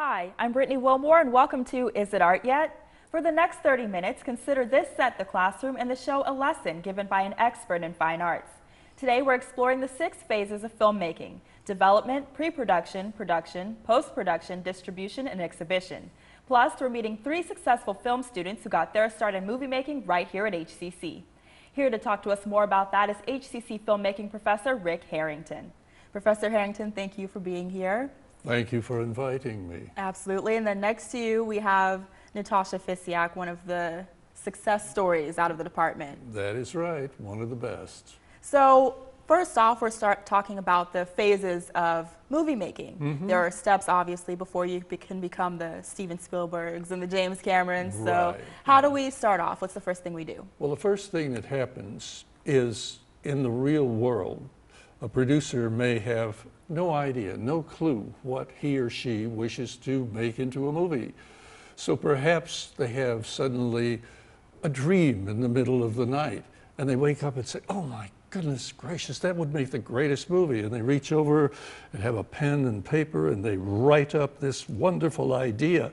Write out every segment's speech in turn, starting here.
Hi, I'm Brittany Wilmore and welcome to Is It Art Yet? For the next 30 minutes, consider this set the classroom and the show a lesson given by an expert in fine arts. Today we're exploring the 6 phases of filmmaking: development, pre-production, production, post-production, distribution, and exhibition. Plus, we're meeting 3 successful film students who got their start in movie making right here at HCC. Here to talk to us more about that is HCC filmmaking professor Rick Harrington. Professor Harrington, thank you for being here. Thank you for inviting me. Absolutely. And then next to you, we have Natasha Fisiak, one of the success stories out of the department. That is right, one of the best. So first off, we'll start talking about the phases of movie making. There are steps, obviously, before you can become the Steven Spielbergs and the James Camerons. So how do we start off? What's the first thing we do? Well, the first thing that happens is in the real world, a producer may have no idea, no clue what he or she wishes to make into a movie. So perhaps they have suddenly a dream in the middle of the night and they wake up and say, oh my goodness gracious, that would make the greatest movie. And they reach over and have a pen and paper and they write up this wonderful idea.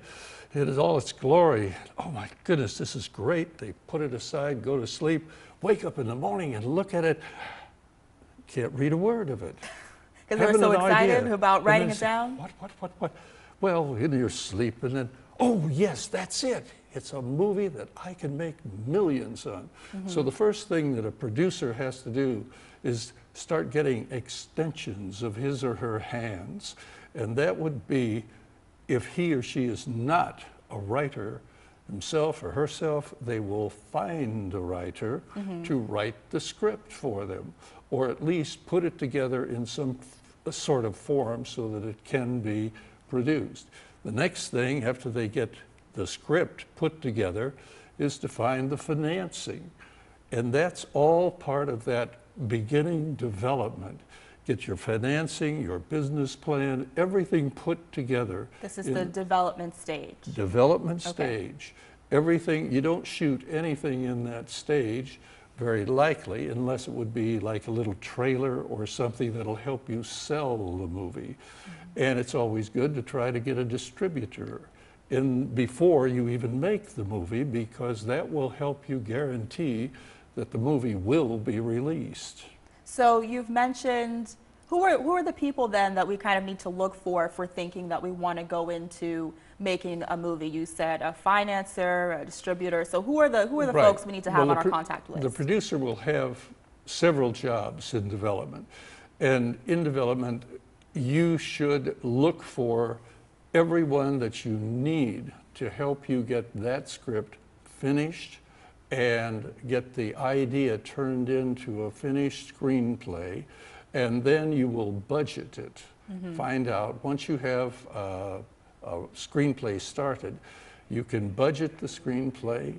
It is all its glory. Oh my goodness, this is great. They put it aside, go to sleep, wake up in the morning and look at it. Can't read a word of it. Because they're so excited about writing it down? What? Well, in your sleep, and then, oh yes, that's it. It's a movie that I can make millions on. So the first thing that a producer has to do is start getting extensions of his or her hands. And that would be, if he or she is not a writer himself or herself, they will find a writer to write the script for them, or at least put it together in some sort of form so that it can be produced. The next thing, after they get the script put together, is to find the financing. And that's all part of that beginning development. Get your financing, your business plan, everything put together. This is the development stage. Development stage. Everything, you don't shoot anything in that stage, very likely, unless it would be like a little trailer or something that'll help you sell the movie. And it's always good to try to get a distributor in before you even make the movie, because that will help you guarantee that the movie will be released. So you've mentioned, who are the people then that we kind of need to look for thinking that we want to go into making a movie? You said a financier, a distributor. So who are the folks we need to have on our contact list? The producer will have several jobs in development. And in development, you should look for everyone that you need to help you get that script finished and get the idea turned into a finished screenplay. And then you will budget it. Find out, once you have a screenplay started, you can budget the screenplay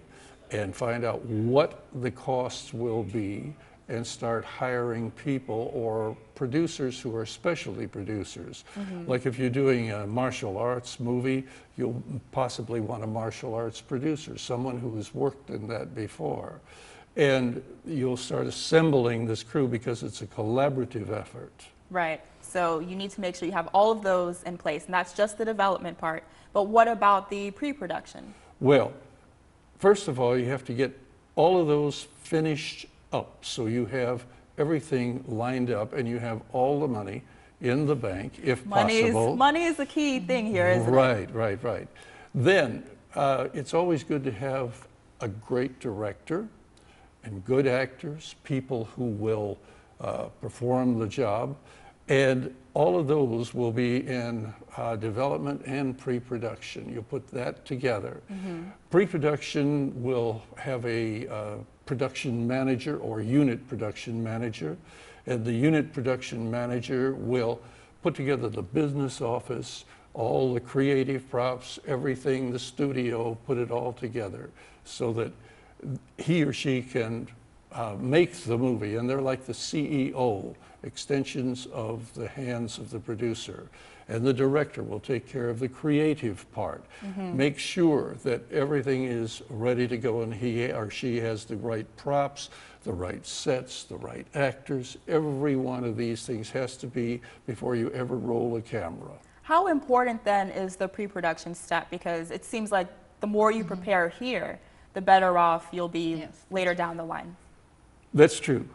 and find out what the costs will be and start hiring people or producers who are specialty producers. Like if you're doing a martial arts movie, you'll possibly want a martial arts producer, someone who has worked in that before. And you'll start assembling this crew because it's a collaborative effort. Right. So you need to make sure you have all of those in place, and that's just the development part. But what about the pre-production? Well, first of all, you have to get all of those finished up, so you have everything lined up and you have all the money in the bank, if possible. Money is the key thing here, isn't it? Right. Then it's always good to have a great director and good actors, people who will perform the job. And all of those will be in development and pre-production. You put that together. Pre-production will have a production manager or unit production manager. And the unit production manager will put together the business office, all the creative props, everything, the studio, put it all together so that he or she can make the movie. And they're like the CEO, extensions of the hands of the producer. And the director will take care of the creative part. Make sure that everything is ready to go and he or she has the right props, the right sets, the right actors. Every one of these things has to be before you ever roll a camera. How important then is the pre-production step? Because it seems like the more you prepare here, the better off you'll be later down the line. That's true.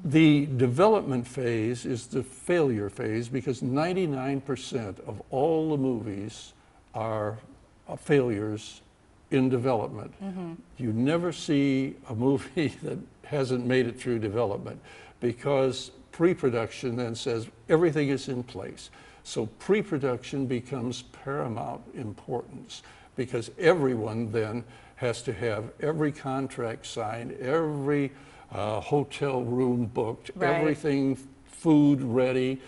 The development phase is the failure phase because 99% of all the movies are failures in development. You never see a movie that hasn't made it through development because pre-production then says everything is in place. So pre-production becomes paramount importance because everyone then has to have every contract signed, every hotel room booked, everything, food ready,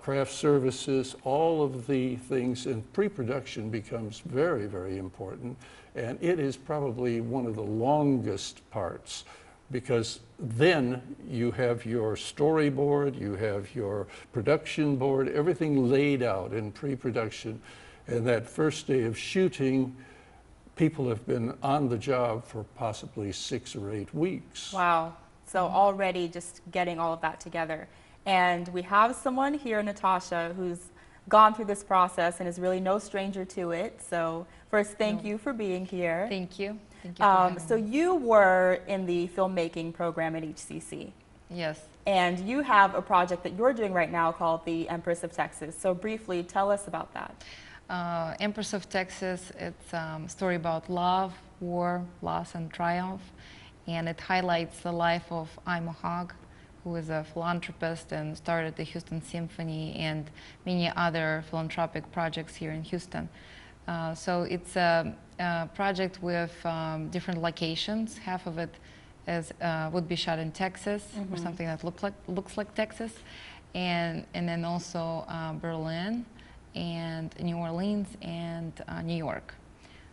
craft services, all of the things in pre-production becomes very, very important. And it is probably one of the longest parts because then you have your storyboard, you have your production board, everything laid out in pre-production. And that first day of shooting, people have been on the job for possibly 6 or 8 weeks. Wow. So already just getting all of that together. And we have someone here, Natasha, who's gone through this process and is really no stranger to it. So first, thank you for being here. Thank you. Thank you for having so me. you were in the filmmaking program at HCC. Yes. And you have a project that you're doing right now called the Empress of Texas. So briefly, tell us about that. Empress of Texas, it's a story about love, war, loss, and triumph. And it highlights the life of Ima Hogg, who is a philanthropist and started the Houston Symphony and many other philanthropic projects here in Houston. So it's a project with different locations. Half of it would be shot in Texas, or something that looks like Texas. And then also Berlin, and New Orleans, and New York.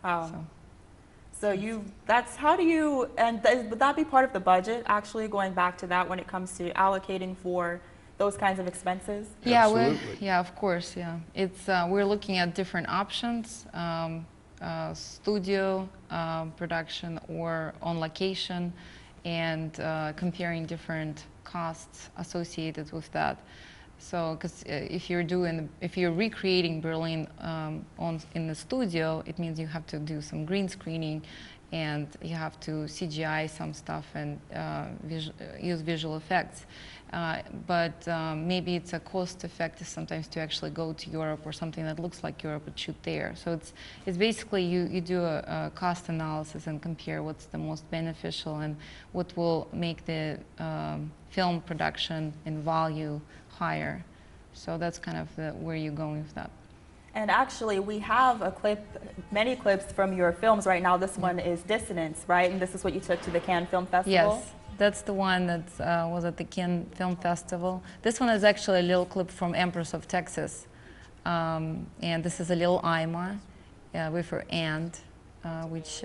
Wow. So how do you, and would that be part of the budget, actually, going back to that when it comes to allocating for those kinds of expenses? Yeah, Absolutely. yeah, of course, yeah. It's, we're looking at different options, studio production or on location, and comparing different costs associated with that. So, because if you're recreating Berlin in the studio, it means you have to do some green screening, and you have to CGI some stuff and use visual effects. But maybe it's a cost effective sometimes to actually go to Europe or something that looks like Europe and shoot there. So it's basically you do a cost analysis and compare what's the most beneficial and what will make the film production and value higher. So that's kind of where you're going with that. And actually, we have a clip, many clips from your films right now. This one is Dissonance, right? And this is what you took to the Cannes Film Festival? Yes, that's the one that was at the Cannes Film Festival. This one is actually a little clip from Empress of Texas. And this is a little Ima with her aunt, which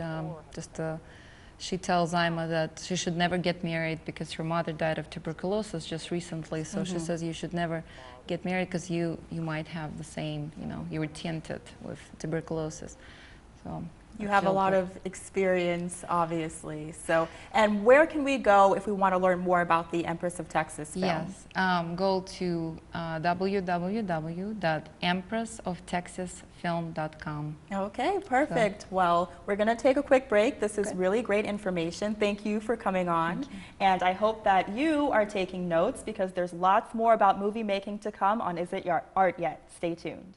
she tells Ima that she should never get married because her mother died of tuberculosis just recently. So she says you should never get married because you might have the same, you were tainted with tuberculosis. So you have a lot of experience, obviously. So, and where can we go if we want to learn more about the Empress of Texas film? Yes, go to www.empressoftexasfilm.com. Okay, perfect. Well, we're going to take a quick break. This is really great information. Thank you for coming on. And I hope that you are taking notes because there's lots more about movie making to come on Is It Art Yet? Stay tuned.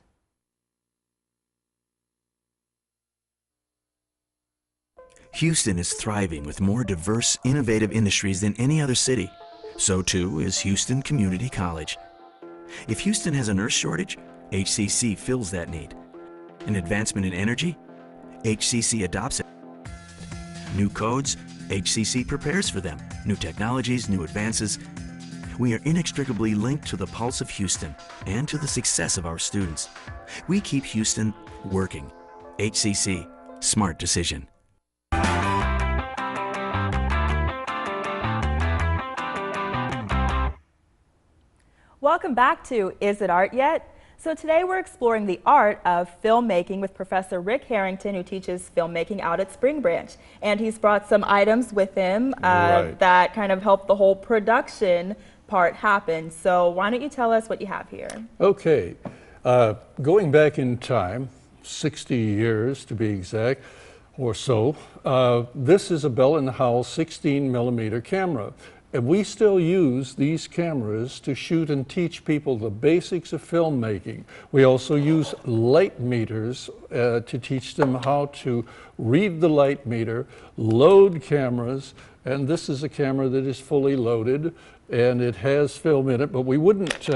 Houston is thriving with more diverse, innovative industries than any other city. So too is Houston Community College. If Houston has a nurse shortage, HCC fills that need. An advancement in energy, HCC adopts it. New codes, HCC prepares for them. New technologies, new advances. We are inextricably linked to the pulse of Houston and to the success of our students. We keep Houston working. HCC, smart decision. Welcome back to Is It Art Yet? So today we're exploring the art of filmmaking with Professor Rick Harrington, who teaches filmmaking out at Spring Branch. And he's brought some items with him that kind of help the whole production part happen. So why don't you tell us what you have here? Okay. Going back in time, 60 years to be exact, or so, this is a Bell & Howell 16 millimeter camera. And we still use these cameras to shoot and teach people the basics of filmmaking. We also use light meters to teach them how to read the light meter, load cameras, and this is a camera that is fully loaded and it has film in it, but we wouldn't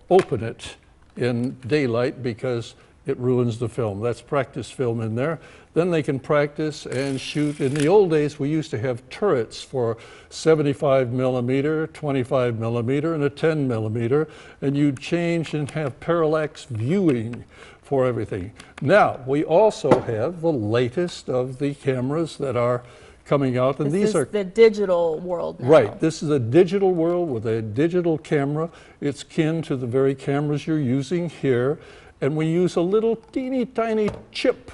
open it in daylight because it ruins the film. That's practice film in there. Then they can practice and shoot. In the old days, we used to have turrets for 75 millimeter, 25 millimeter, and a 10 millimeter, and you'd change and have parallax viewing for everything. Now, we also have the latest of the cameras that are coming out, and these are the digital world now. Right, this is a digital world with a digital camera. It's kin to the very cameras you're using here, and we use a little teeny tiny chip,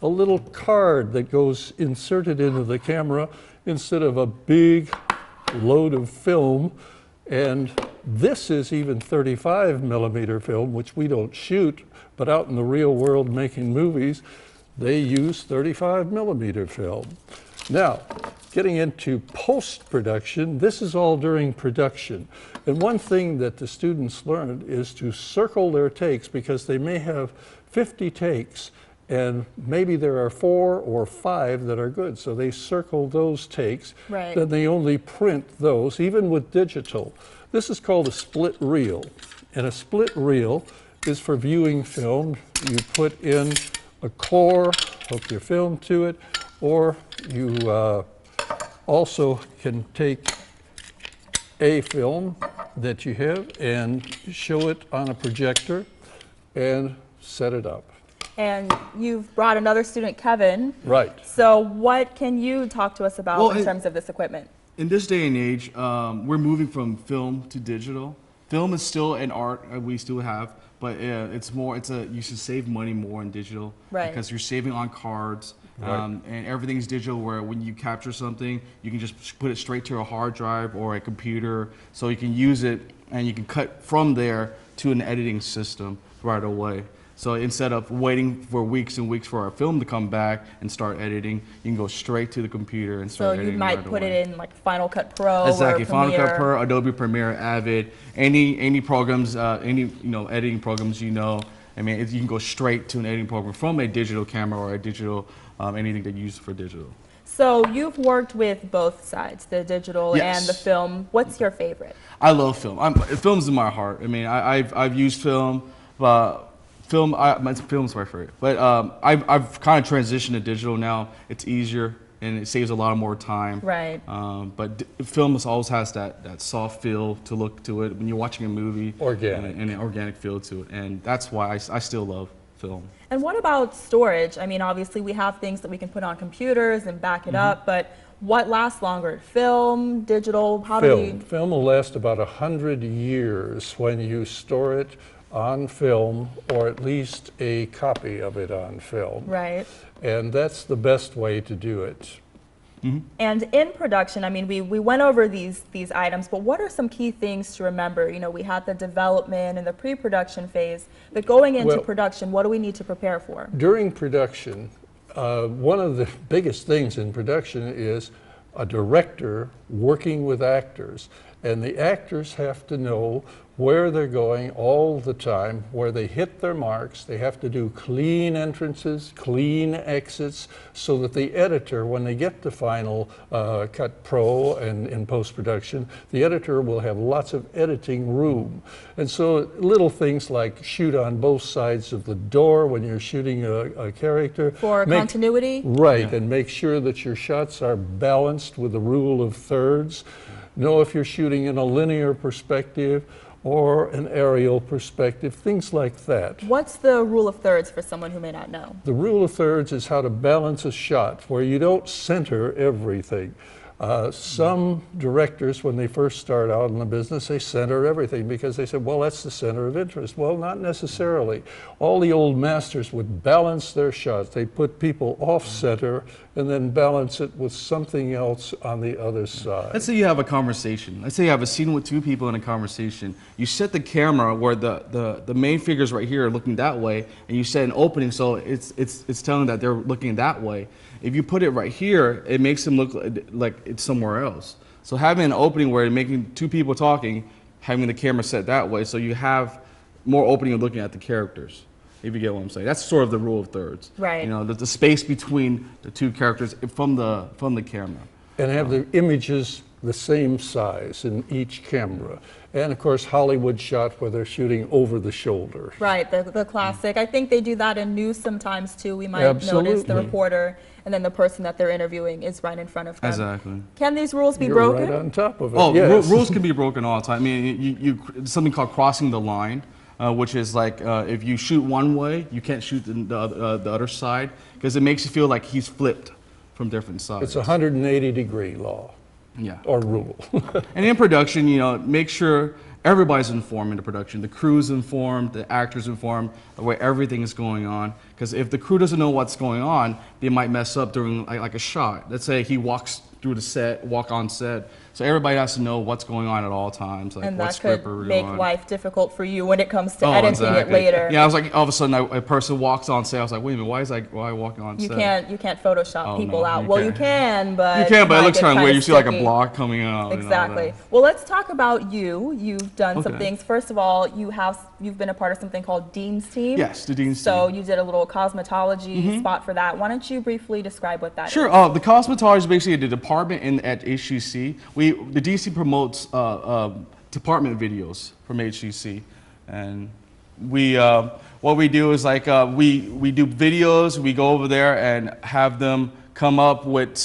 a little card that goes inserted into the camera instead of a big load of film. And this is even 35 millimeter film, which we don't shoot, but out in the real world making movies, they use 35 millimeter film. Now, getting into post-production, this is all during production. And one thing that the students learned is to circle their takes, because they may have 50 takes and maybe there are 4 or 5 that are good. So they circle those takes, right. Then they only print those, even with digital. This is called a split reel. And a split reel is for viewing film. You put in a core, hook your film to it, or you also can take a film that you have and show it on a projector and set it up. And you've brought another student, Kevin. Right. So what can you talk to us about in terms of this equipment? In this day and age, we're moving from film to digital. Film is still an art we still have, but it's more. You should save money more in digital, right? Because you're saving on cards, right. And everything's digital. Where when you capture something, you can just put it straight to a hard drive or a computer, so you can use it and you can cut from there to an editing system right away. So instead of waiting for weeks and weeks for our film to come back and start editing, you can go straight to the computer and start editing. So you might put it in like Final Cut Pro exactly, or Premiere. Final Cut Pro, Adobe Premiere, Avid, any programs, any editing programs I mean, you can go straight to an editing program from a digital camera or a digital anything that you use for digital. So you've worked with both sides, the digital Yes. and the film. What's your favorite? I love film. Film's in my heart. I mean, I've used film. Film's my favorite, but I've kind of transitioned to digital now. It's easier and it saves a lot more time. Right. But film always has that soft feel to look to it when you're watching a movie. Organic. And an organic feel to it, and that's why I still love film. And what about storage? I mean, obviously we have things that we can put on computers and back it up, but what lasts longer? Film, digital? Film will last about 100 years when you store it on film, or at least a copy of it on film. Right. And that's the best way to do it. And in production, I mean, we went over these items, but what are some key things to remember? You know, we had the development and the pre-production phase, but going into production, what do we need to prepare for? During production, one of the biggest things in production is a director working with actors. And the actors have to know where they're going all the time, where they hit their marks. They have to do clean entrances, clean exits, so that the editor, when they get to Final Cut Pro and in post-production, the editor will have lots of editing room. And so little things like shoot on both sides of the door when you're shooting a character. For continuity? Right, and make sure that your shots are balanced with the rule of thirds. Know if you're shooting in a linear perspective or an aerial perspective, things like that. What's the rule of thirds for someone who may not know? The rule of thirds is how to balance a shot where you don't center everything. Some directors, when they first start out in the business, they center everything because they said, well, that's the center of interest. Well, not necessarily. All the old masters would balance their shots. They put people off center and then balance it with something else on the other side. Let's say you have a conversation. Let's say you have a scene with two people in a conversation. You set the camera where the main figures right here are looking that way, and you set an opening so it's telling that they're looking that way. If you put it right here, it makes them look like it's somewhere else. So having an opening where you're making two people talking, having the camera set that way, so you have more opening of looking at the characters. If you get what I'm saying, that's sort of the rule of thirds. Right. You know, the space between the two characters from the camera. And have the images the same size in each camera. And of course, Hollywood shot where they're shooting over the shoulder. Right, the classic. I think they do that in news sometimes too. We might notice the Absolutely. reporter and then the person that they're interviewing is right in front of them. Exactly. Can these rules be You're broken? right on top of it. Oh, yes. rules can be broken all the time. I mean, something called crossing the line, which is like if you shoot one way, you can't shoot the other side because it makes you feel like he's flipped from different sides. It's a 180-degree law. Yeah. Or rule. And in production, you know, make sure everybody's informed in the production. The crew's informed, the actor's informed, the way everything is going on. Because if the crew doesn't know what's going on, they might mess up during like a shot. Let's say he walks through the set, walk on set. So everybody has to know what's going on at all times, like And what that script could we're make on. life difficult for you when it comes to Oh, editing it exactly. later. Yeah, I was like, all of a sudden, a person walks on set. I was like, wait a minute, why are you walking on You set? can't Photoshop Oh, people no, out. you Well, you can't. can, but You can, but it might looks get kind of kinda weird. You see like a sticky. block coming out. Exactly. And all Well, let's talk about you. You've done some Okay. things. First of all, you've been a part of something called Dean's Team. Yes, the Dean's So Team. you did a little cosmetology spot for that. Why don't you briefly describe what that is? Sure. The cosmetology is basically the department at HCC. The DC promotes department videos from HCC, and what we do is like we do videos. We go over there and have them come up with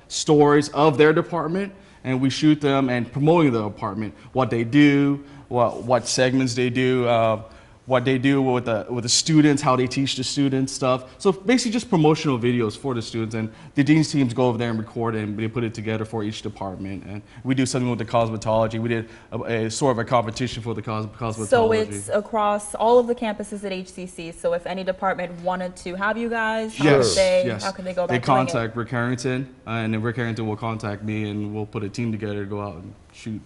stories of their department, and we shoot them and promoting the department, what they do, what segments they do. What they do with the students, how they teach the students stuff. So basically just promotional videos for the students, and the Dean's teams go over there and record it, and they put it together for each department. And we do something with the cosmetology. We did a sort of a competition for the cosmetology. So it's across all of the campuses at HCC. So if any department wanted to have you guys, how Yes, could they, yes. how could they go about They doing contact Rick Harrington, and then Rick Harrington will contact me, and we'll put a team together to go out and shoot.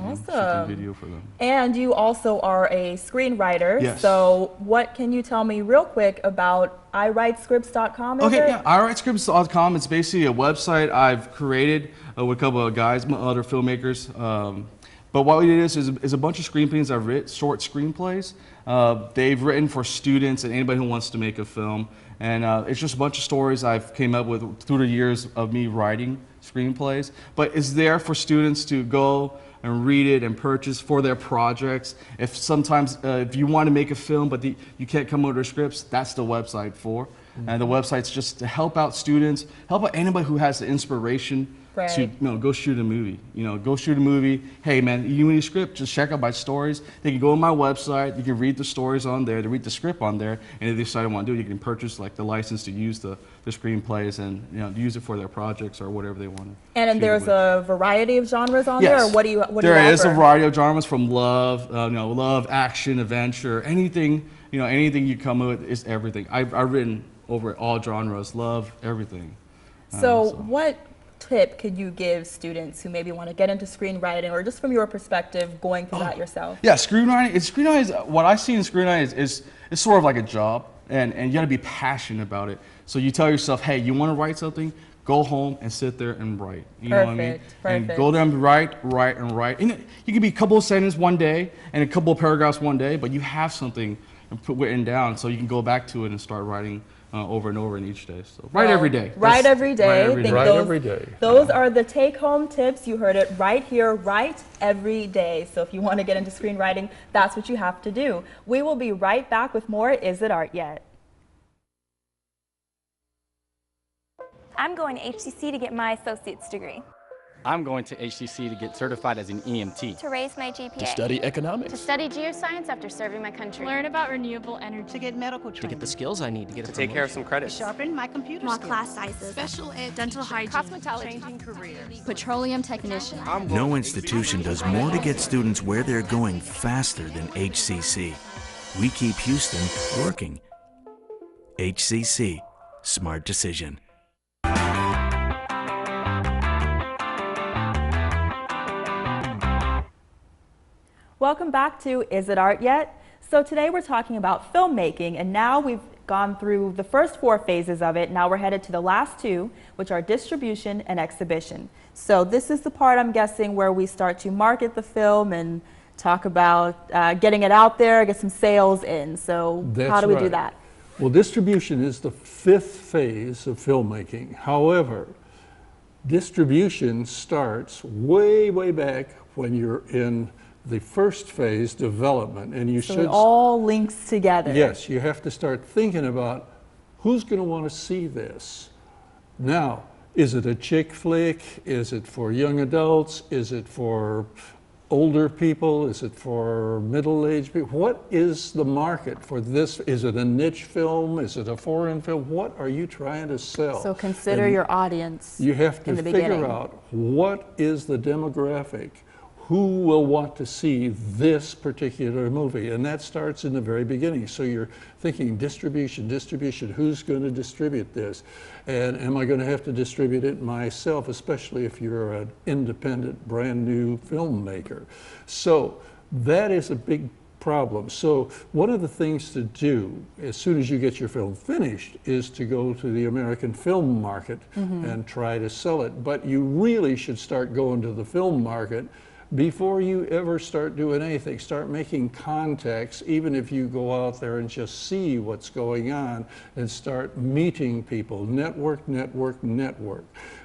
Shoot the Awesome. video for them. And you also are a screenwriter. Yes. So what can you tell me real quick about iWriteScripts.com? Okay, yeah, iWriteScripts.com. It's basically a website I've created with a couple of guys, other filmmakers. But what we did is a bunch of screenplays I've written, short screenplays. They've written for students and anybody who wants to make a film. And it's just a bunch of stories I've came up with through the years of me writing screenplays. But it's there for students to go and read it and purchase for their projects. If sometimes if you want to make a film but you can't come up with their scripts, that's the website for. And the website's just to help out students, help out anybody who has the inspiration to go shoot a movie. Go shoot a movie. Hey man, you need a script? Just check out my stories. They can go on my website. You can read the stories on there. They read the script on there, and if they decide to want to do it, you can purchase like the license to use the screenplays and use it for their projects or whatever they want to. And there's a variety of genres on there. Or what do you There is a offer? variety of genres from love, love, action, adventure, anything. Anything you come up with is everything. I've written over all genres, love, everything. So what tip could you give students who maybe want to get into screenwriting, or just from your perspective going through that yourself? Yeah, screenwriting is what I see in screenwriting is sort of like a job, and you got to be passionate about it. So you tell yourself, hey, you want to write something, go home and sit there and write. You know what I mean? And go there and write. And you can be a couple of sentences one day and a couple of paragraphs one day, but you have something written down, so you can go back to it and start writing over and over in each day. So write every day. Write every day. Write every day. Those are the take-home tips. You heard it right here. Write every day. So if you want to get into screenwriting, that's what you have to do. We will be right back with more Is It Art Yet? I'm going to HCC to get my associate's degree. I'm going to HCC to get certified as an EMT. To raise my GPA. To study economics. To study geoscience after serving my country. Learn about renewable energy. To get medical training. To get the skills I need to get to take care of some credits. To sharpen my computer More skills. class sizes. Special ed. Dental hygiene. Cosmetology. Changing careers. Petroleum technician. No institution does more to get students where they're going faster than HCC. We keep Houston working. HCC, smart decision. Welcome back to Is It Art Yet? So today we're talking about filmmaking, and now we've gone through the first 4 phases of it. Now we're headed to the last 2, which are distribution and exhibition. So this is the part, I'm guessing, where we start to market the film and talk about getting it out there, get some sales in. So how do we do that? Well, distribution is the 5th phase of filmmaking. However, distribution starts way, way back when you're in the first phase, development, and you so should. It all links together. Yes, you have to start thinking about who's going to want to see this. Now, is it a chick flick? Is it for young adults? Is it for older people? Is it for middle-aged people? What is the market for this? Is it a niche film? Is it a foreign film? What are you trying to sell? So consider your audience. You have to in the figure beginning. out what is the demographic. Who will want to see this particular movie? And that starts in the very beginning. So you're thinking distribution, who's going to distribute this? And am I going to have to distribute it myself, especially if you're an independent, brand new filmmaker? So that is a big problem. So one of the things to do as soon as you get your film finished is to go to the American film market and try to sell it. But you really should start going to the film market before you ever start doing anything. Start making contacts, even if you go out there and just see what's going on, and start meeting people. Network,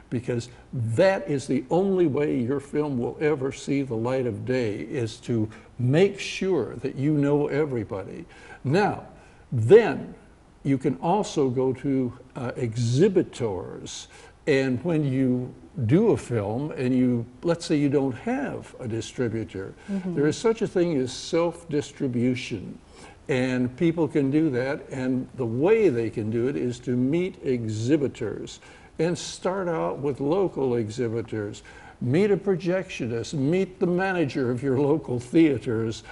because that is the only way your film will ever see the light of day, is to make sure that you know everybody. Now, then you can also go to exhibitors, and when you do a film and let's say you don't have a distributor, there is such a thing as self-distribution, and people can do that, and the way they can do it is to meet exhibitors and start out with local exhibitors. Meet a projectionist, meet the manager of your local theaters,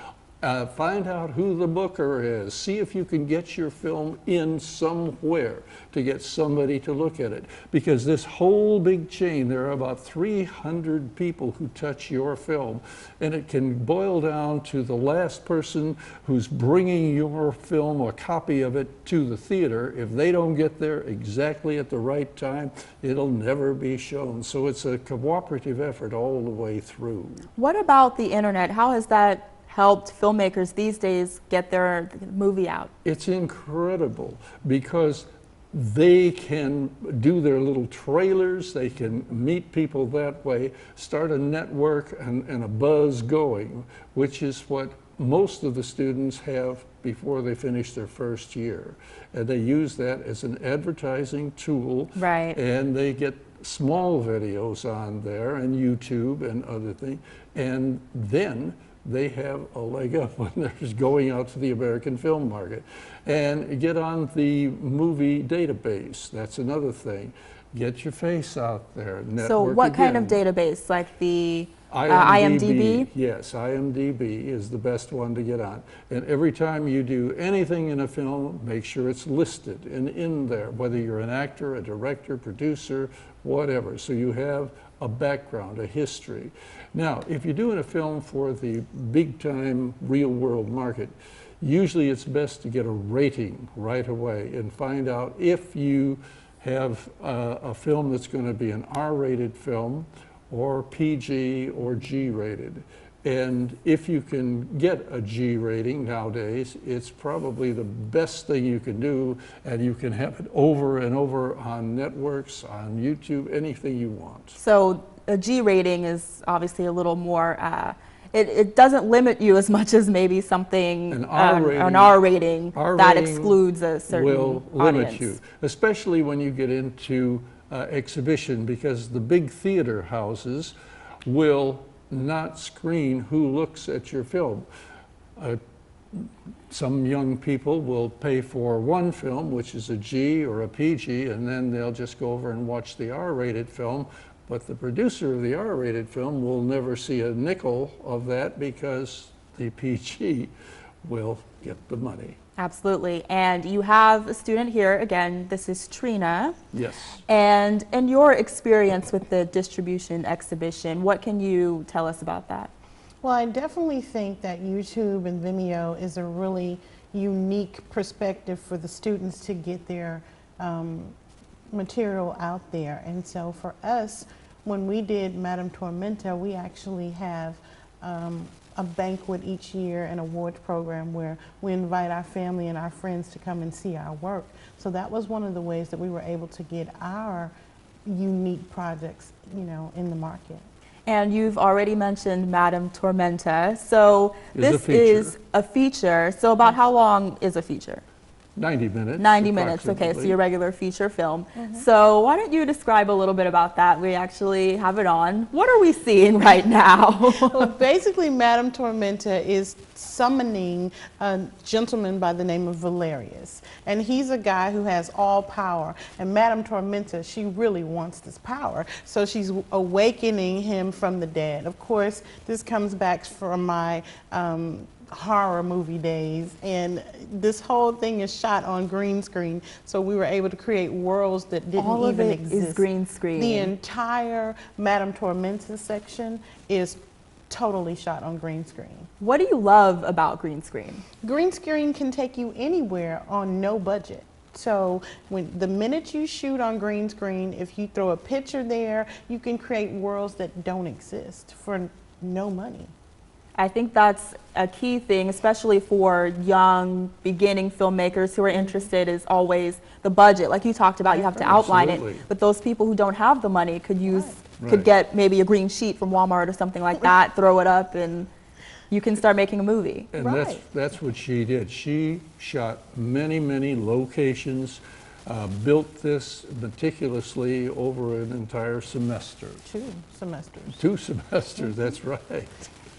find out who the booker is, see if you can get your film in somewhere to get somebody to look at it. Because this whole big chain, there are about 300 people who touch your film, and it can boil down to the last person who's bringing your film, or a copy of it, to the theater. If they don't get there exactly at the right time, it'll never be shown. So it's a cooperative effort all the way through. What about the internet? How has that helped filmmakers these days get their movie out? It's incredible, because they can do their little trailers, they can meet people that way, start a network and a buzz going, which is what most of the students have before they finish their first year. And they use that as an advertising tool. Right. And they get small videos on there and YouTube and other things. And then they have a leg up when they're going out to the American film market. And get on the movie database. That's another thing. Get your face out there. So what kind of database? Like the IMDb? Yes, IMDb is the best one to get on. And every time you do anything in a film, make sure it's listed and in there, whether you're an actor, a director, producer, whatever. So you have a background, a history. Now, if you're doing a film for the big-time real-world market, usually it's best to get a rating right away and find out if you have a film that's going to be an R-rated film, or PG or G-rated. And if you can get a G rating nowadays, it's probably the best thing you can do, and you can have it over and over on networks, on YouTube, anything you want. So a G rating is obviously a little more, it doesn't limit you as much as maybe something, an R rating that excludes a certain will audience. limit you, especially when you get into exhibition, because the big theater houses will not screen who looks at your film. Some young people will pay for one film, which is a G or a PG, and then they'll just go over and watch the R-rated film. But the producer of the R-rated film will never see a nickel of that because the PG will get the money. Absolutely. And you have a student here, again, this is Trina. Yes. And in your experience with the distribution exhibition, what can you tell us about that? Well, I definitely think that YouTube and Vimeo is a really unique perspective for the students to get their material out there. And so for us, when we did Madame Tormenta, we actually have a banquet each year, an awards program where we invite our family and our friends to come and see our work. So that was one of the ways that we were able to get our unique projects, you know, in the market. And you've already mentioned Madame Tormenta. So this is a feature. So about how long is a feature? 90 minutes. 90 minutes, okay, so your regular feature film. So why don't you describe a little bit about that? We actually have it on. What are we seeing right now? Well, basically, Madame Tormenta is summoning a gentleman by the name of Valerius. And he's a guy who has all power. And Madame Tormenta, she really wants this power. So she's awakening him from the dead. Of course, this comes back from my horror movie days, and this whole thing is shot on green screen, so we were able to create worlds that didn't All even of it exist. is green screen. The entire Madame Tormenta section is totally shot on green screen. What do you love about green screen? Green screen can take you anywhere on no budget. So the minute you shoot on green screen, if you throw a picture there, you can create worlds that don't exist for no money. I think that's a key thing, especially for young, beginning filmmakers who are interested, is always the budget. Like you talked about, you have to outline it. But those people who don't have the money could use, could get maybe a green sheet from Walmart or something like that, throw it up, and you can start making a movie. And that's what she did. She shot many, many locations, built this meticulously over an entire semester. 2 semesters. 2 semesters, that's right.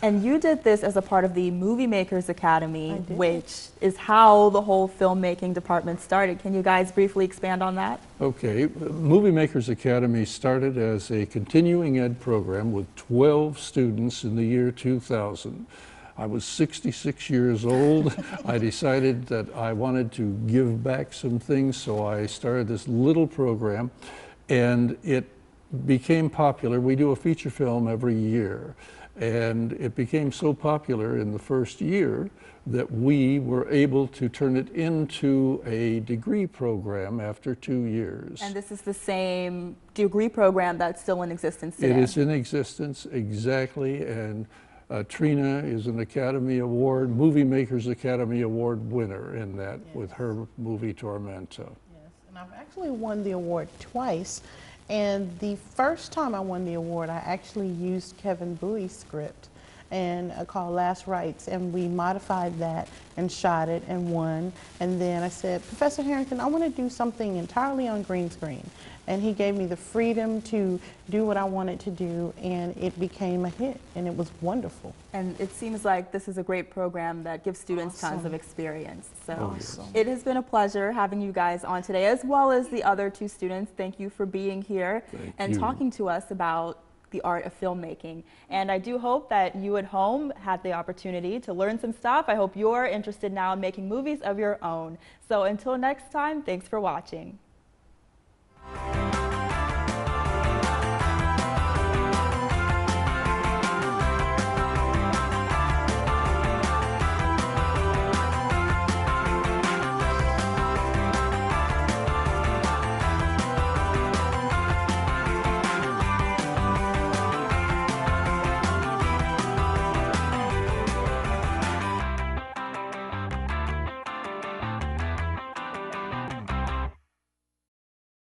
And you did this as a part of the Movie Makers Academy, which is how the whole filmmaking department started. Can you guys briefly expand on that? Okay, Movie Makers Academy started as a continuing ed program with 12 students in the year 2000. I was 66 years old. I decided that I wanted to give back some things, so I started this little program, and it became popular. We do a feature film every year. And it became so popular in the first year that we were able to turn it into a degree program after 2 years. And this is the same degree program that's still in existence today? It is in existence, exactly. And Trina is an Academy Award, Movie Makers Academy Award winner in that with her movie Tormenta. Yes, and I've actually won the award twice. And the first time I won the award, I actually used Kevin Bowie's script and called Last Rites, and we modified that and shot it and won. And then I said, Professor Harrington, I want to do something entirely on green screen. And he gave me the freedom to do what I wanted to do, and it became a hit, and it was wonderful. And it seems like this is a great program that gives students tons of experience. So it has been a pleasure having you guys on today, as well as the other 2 students. Thank you for being here and talking to us about the art of filmmaking. And I do hope that you at home had the opportunity to learn some stuff. I hope you're interested now in making movies of your own. So until next time, thanks for watching.